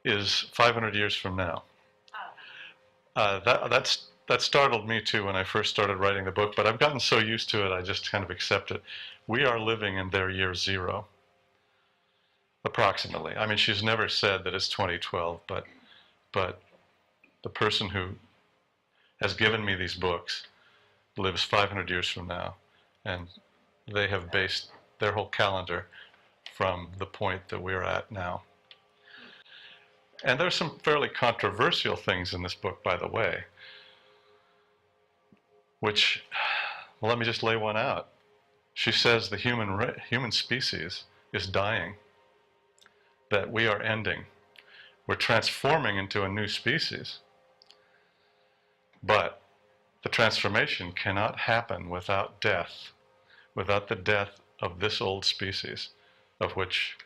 is 500 years from now. That startled me too when I first started writing the book, but I've gotten so used to it, I just kind of accept it. We are living in their year zero, approximately. I mean, she's never said that it's 2012, but the person who has given me these books lives 500 years from now, and they have based their whole calendar from the point that we're at now. And there's some fairly controversial things in this book, by the way, which, well, let me just lay one out. She says the human species is dying, that we are ending. We're transforming into a new species. But the transformation cannot happen without death, without the death of this old species, of which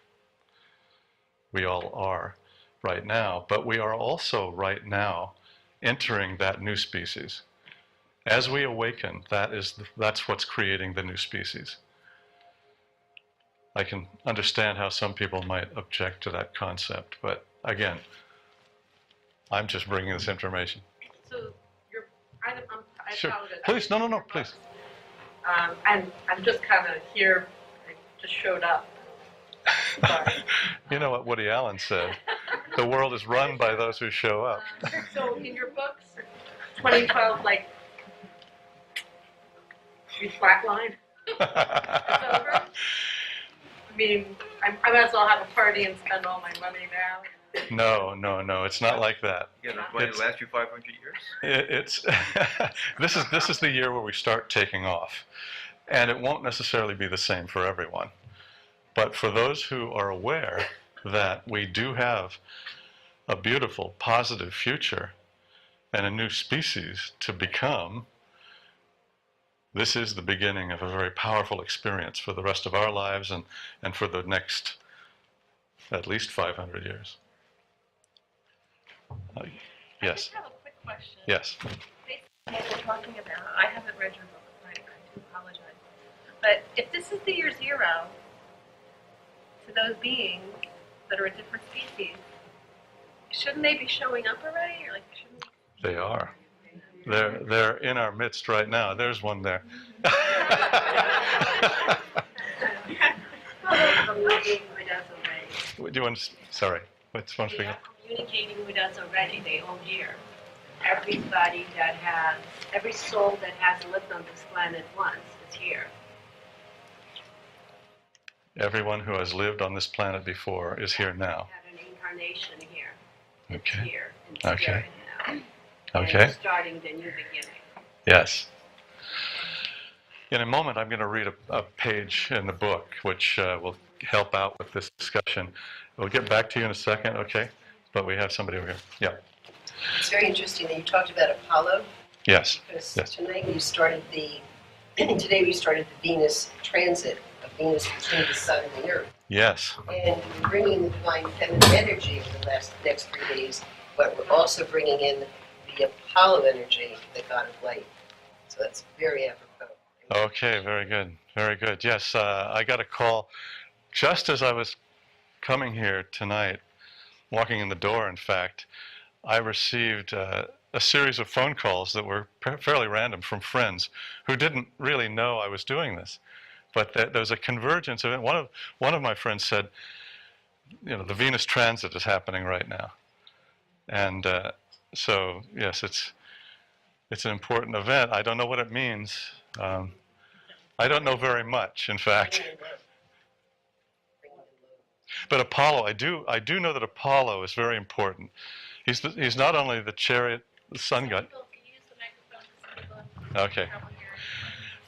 we all are right now. But we are also right now entering that new species. As we awaken, that's what's creating the new species. I can understand how some people might object to that concept, but again, I'm just bringing this information. So I Sure. apologize. Please, no, please. I'm just kind of here. I just showed up. Sorry. You know what Woody Allen said? The world is run by those who show up. So in your books, 2012, like, you flatline? It's over? I mean, I might as well have a party and spend all my money now. No, it's not like that. Yeah, that's why it lasts you 500 years? It's this is the year where we start taking off. And it won't necessarily be the same for everyone. But for those who are aware that we do have a beautiful, positive future and a new species to become, this is the beginning of a very powerful experience for the rest of our lives and for the next at least 500 years. Yes. I just have a quick question. Yes. Based on what we're talking about, I haven't read your book, I do apologize. But if this is the year zero, to those beings that are a different species, shouldn't they be showing up already? Or like, shouldn't They are. They're in our midst right now. There's one there. Communicating with us already. Do you want to, sorry, what's one They speaking? are communicating with us already. They all hear. Everybody that has, every soul that has lived on this planet once is here. Everyone who has lived on this planet before is here now. Had an incarnation here. It's Okay. here in Okay. spirit now. Okay. And starting the new beginning. Yes. In a moment, I'm going to read a page in the book which will help out with this discussion. We'll get back to you in a second, okay? But we have somebody over here. Yeah. It's very interesting that you talked about Apollo, Yes. because Yes. tonight we started today we started the Venus transit of Venus between the Sun and the Earth. Yes. And we're bringing in the divine feminine energy over the next 3 days, but we're also bringing in the Apollo energy, the god of light. So that's very apropos. Okay, very good. Very good. Yes, I got a call just as I was coming here tonight, walking in the door, in fact. I received a series of phone calls that were fairly random from friends who didn't really know I was doing this. But there was a convergence of it. One of my friends said, you know, the Venus transit is happening right now. And so, yes, it's an important event. I don't know what it means. I don't know very much, in fact. But Apollo, I do know that Apollo is very important. He's not only the chariot, the sun god. Okay.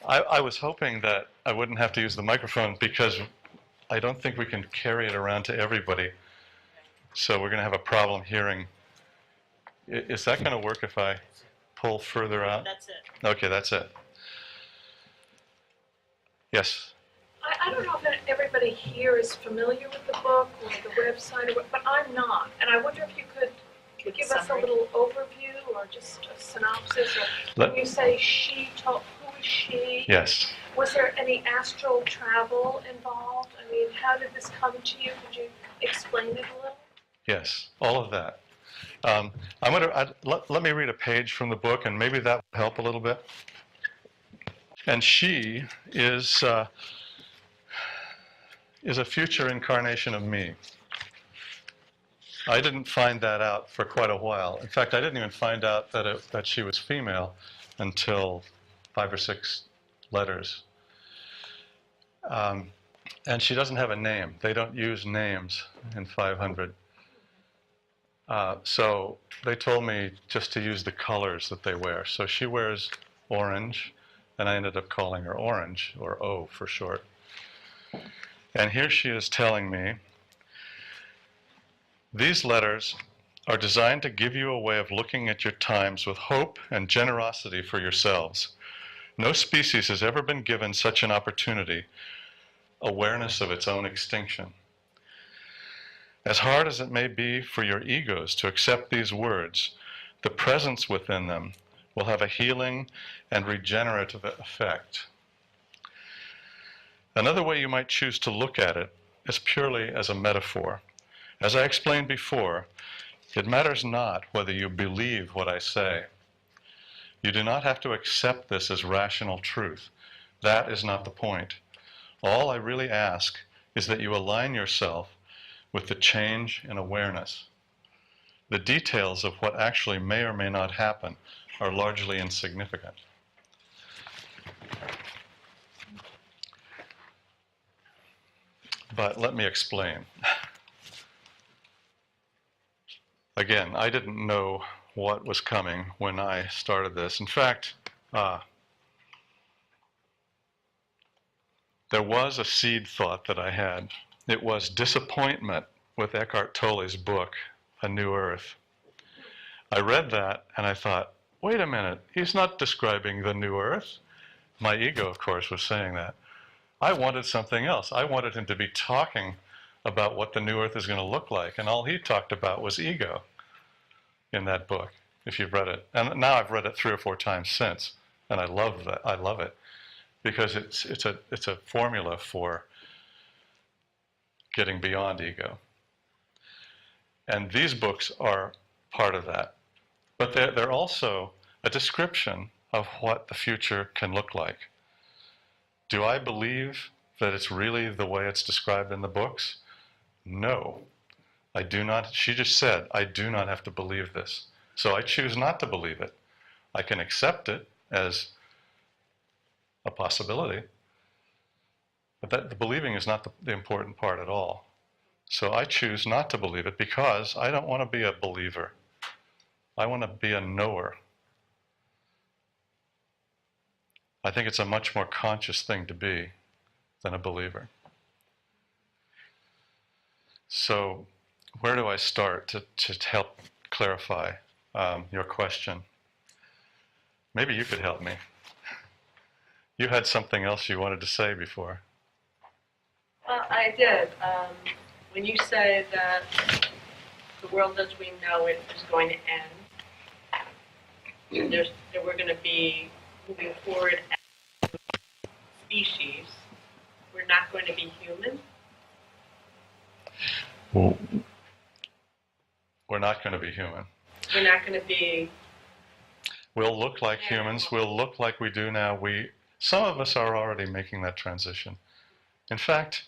I was hoping that I wouldn't have to use the microphone because I don't think we can carry it around to everybody. So we're going to have a problem hearing. Is that going to work if I pull further out? That's it. Okay, that's it. Yes. I don't know if everybody here is familiar with the book or the website, or what, but I'm not. And I wonder if you could give us a little overview or just a synopsis. Or when you say she told, who is she? Yes. Was there any astral travel involved? I mean, how did this come to you? Could you explain it a little? Yes, all of that. Let me read a page from the book, and maybe that will help a little bit. And she is a future incarnation of me. I didn't find that out for quite a while. In fact, I didn't even find out that she was female until 5 or 6 letters. And she doesn't have a name. They don't use names in 500. So they told me just to use the colors that they wear. So she wears orange, and I ended up calling her Orange, or O for short. And here she is telling me, these letters are designed to give you a way of looking at your times with hope and generosity for yourselves. No species has ever been given such an opportunity, awareness of its own extinction. As hard as it may be for your egos to accept these words, the presence within them will have a healing and regenerative effect. Another way you might choose to look at it is purely as a metaphor. As I explained before, it matters not whether you believe what I say. You do not have to accept this as rational truth. That is not the point. All I really ask is that you align yourself with the change in awareness. The details of what actually may or may not happen are largely insignificant. But let me explain. Again, I didn't know what was coming when I started this. In fact, there was a seed thought that I had. It was disappointment with Eckhart Tolle's book, A New Earth. I read that and I thought, wait a minute, he's not describing the new earth. My ego, of course, was saying that. I wanted something else. I wanted him to be talking about what the new earth is going to look like, and all he talked about was ego in that book, if you've read it. And now I've read it 3 or 4 times since, and I love that. I love it because it's a formula for getting beyond ego. And these books are part of that. But they're also a description of what the future can look like. Do I believe that it's really the way it's described in the books? No, I do not. She just said, I do not have to believe this. So I choose not to believe it. I can accept it as a possibility, but the believing is not the important part at all. So I choose not to believe it because I don't want to be a believer. I want to be a knower. I think it's a much more conscious thing to be than a believer. So where do I start to help clarify your question? Maybe you could help me. You had something else you wanted to say before. Well, I did. When you say that the world as we know it is going to end, that we're going to be moving forward as a species, we're not going to be human? Well, we're not going to be human. We're not going to be... We'll look like humans. We'll look like we do now. Some of us are already making that transition. In fact,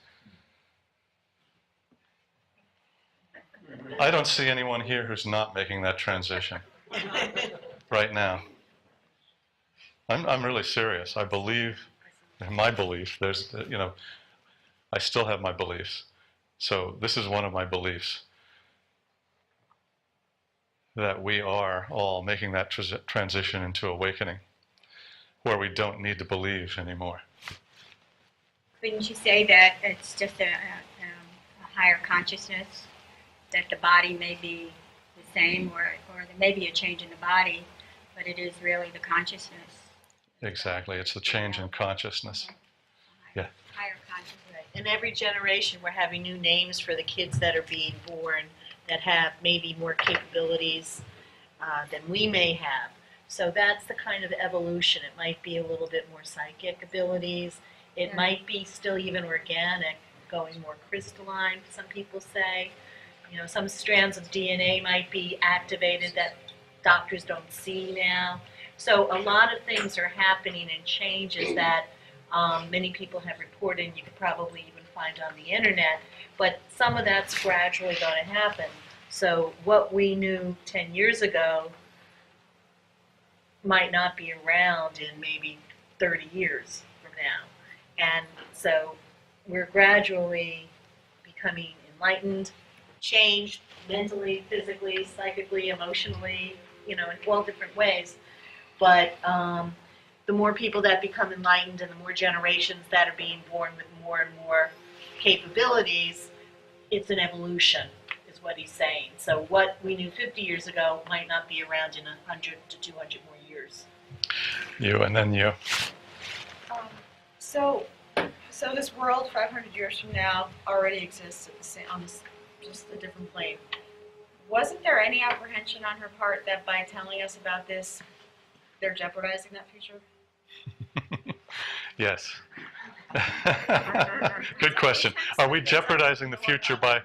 I don't see anyone here who's not making that transition right now. I'm really serious. I believe, in my belief, I still have my beliefs. So this is one of my beliefs, that we are all making that transition into awakening, where we don't need to believe anymore. Couldn't you say that it's just a higher consciousness, that the body may be the same, or there may be a change in the body, but it is really the consciousness? Exactly, it's the change in consciousness. Yeah. Higher consciousness. In every generation, we're having new names for the kids that are being born that have maybe more capabilities than we may have. So that's the kind of evolution. It might be a little bit more psychic abilities. It might be still even organic, going more crystalline, some people say. You know, some strands of DNA might be activated that doctors don't see now. So a lot of things are happening and changes that many people have reported, and you could probably even find on the internet. But some of that's gradually going to happen. So what we knew 10 years ago might not be around in maybe 30 years from now. And so we're gradually becoming enlightened, changed mentally, physically, psychically, emotionally, you know, in all different ways. But the more people that become enlightened and the more generations that are being born with more and more capabilities, it's an evolution, is what he's saying. So what we knew 50 years ago might not be around in 100 to 200 more years. You and then you. So this world 500 years from now already exists at the same, on this, just a different plane. Wasn't there any apprehension on her part that by telling us about this, they're jeopardizing that future? Yes. Good question. Are we jeopardizing the future by